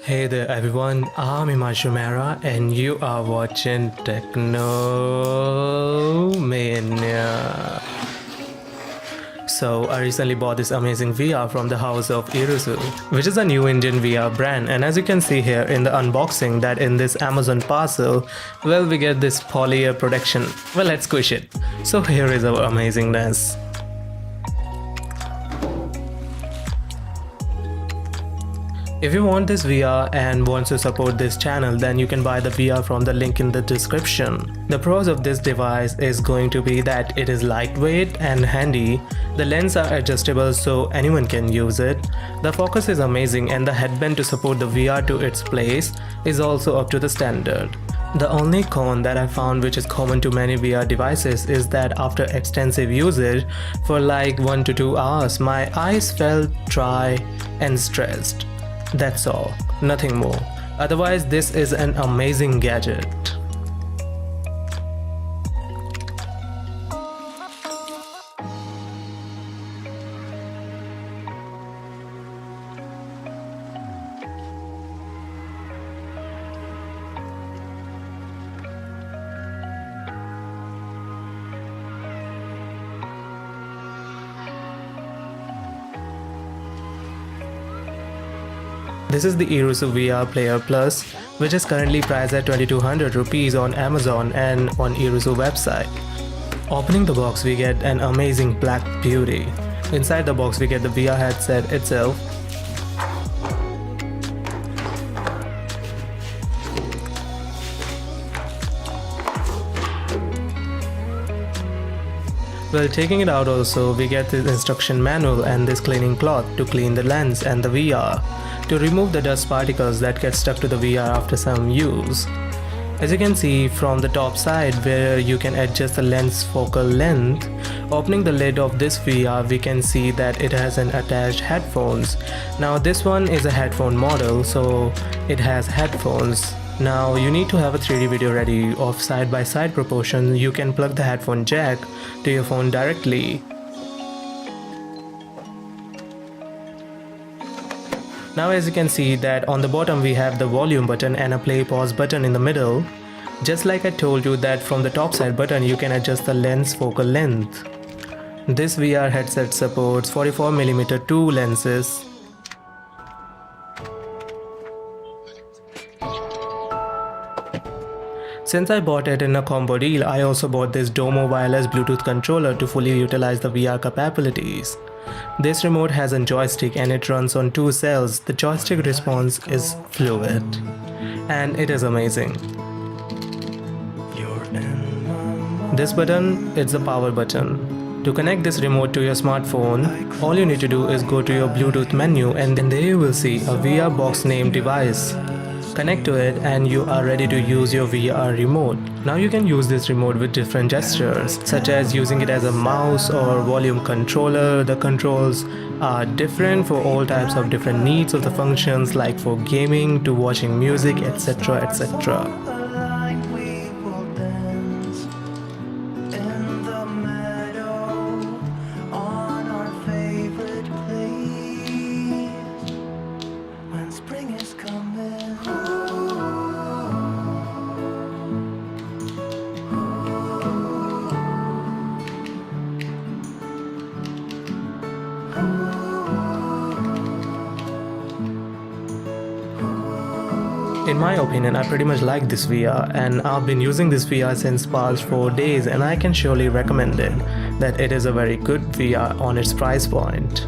Hey there everyone, I'm Irusu and you are watching Techno Mania. So I recently bought this amazing VR from the house of Irusu, which is a new Indian VR brand, and as you can see here in the unboxing that in this Amazon parcel, well, we get this polyester protection. Well, let's squish it. So here is our amazingness. If you want this VR and want to support this channel, then you can buy the VR from the link in the description. The pros of this device is going to be that it is lightweight and handy, the lenses are adjustable so anyone can use it, the focus is amazing, and the headband to support the VR to its place is also up to the standard. The only con that I found, which is common to many VR devices, is that after extensive usage for like 1 to 2 hours, my eyes felt dry and stressed. That's all, nothing more. Otherwise, this is an amazing gadget. This is the Irusu VR Player Plus, which is currently priced at 2200 rupees on Amazon and on Irusu website. Opening the box, we get an amazing black beauty. Inside the box we get the VR headset itself. Well, taking it out also, we get this instruction manual and this cleaning cloth to clean the lens and the VR, to remove the dust particles that get stuck to the VR after some use. As you can see from the top side where you can adjust the lens focal length, opening the lid of this VR we can see that it has an attached headphones. Now this one is a headphone model, so it has headphones. Now you need to have a 3D video ready of side-by-side proportion. You can plug the headphone jack to your phone directly. Now as you can see that on the bottom we have the volume button and a play pause button in the middle. Just like I told you that from the top side button you can adjust the lens focal length. This VR headset supports 44mm 2 lenses. Since I bought it in a combo deal, I also bought this Domo wireless Bluetooth controller to fully utilize the VR capabilities. This remote has a joystick and it runs on 2 cells. The joystick response is fluid and it is amazing. This button is the power button. To connect this remote to your smartphone, all you need to do is go to your Bluetooth menu and then there you will see a VR box named device. Connect to it and you are ready to use your VR remote. Now you can use this remote with different gestures, such as using it as a mouse or volume controller. The controls are different for all types of different needs of the functions, like for gaming to watching music, etc, etc. In my opinion, I pretty much like this VR and I've been using this VR since past 4 days and I can surely recommend it, that it is a very good VR on its price point.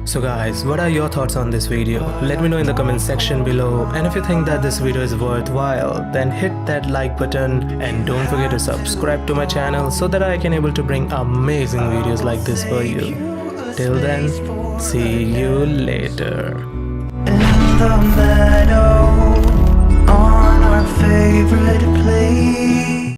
So guys, what are your thoughts on this video? Let me know in the comment section below, and if you think that this video is worthwhile, then hit that like button and don't forget to subscribe to my channel so that I can able to bring amazing videos like this for you. Till then, see you later. In the meadow, on our favorite place.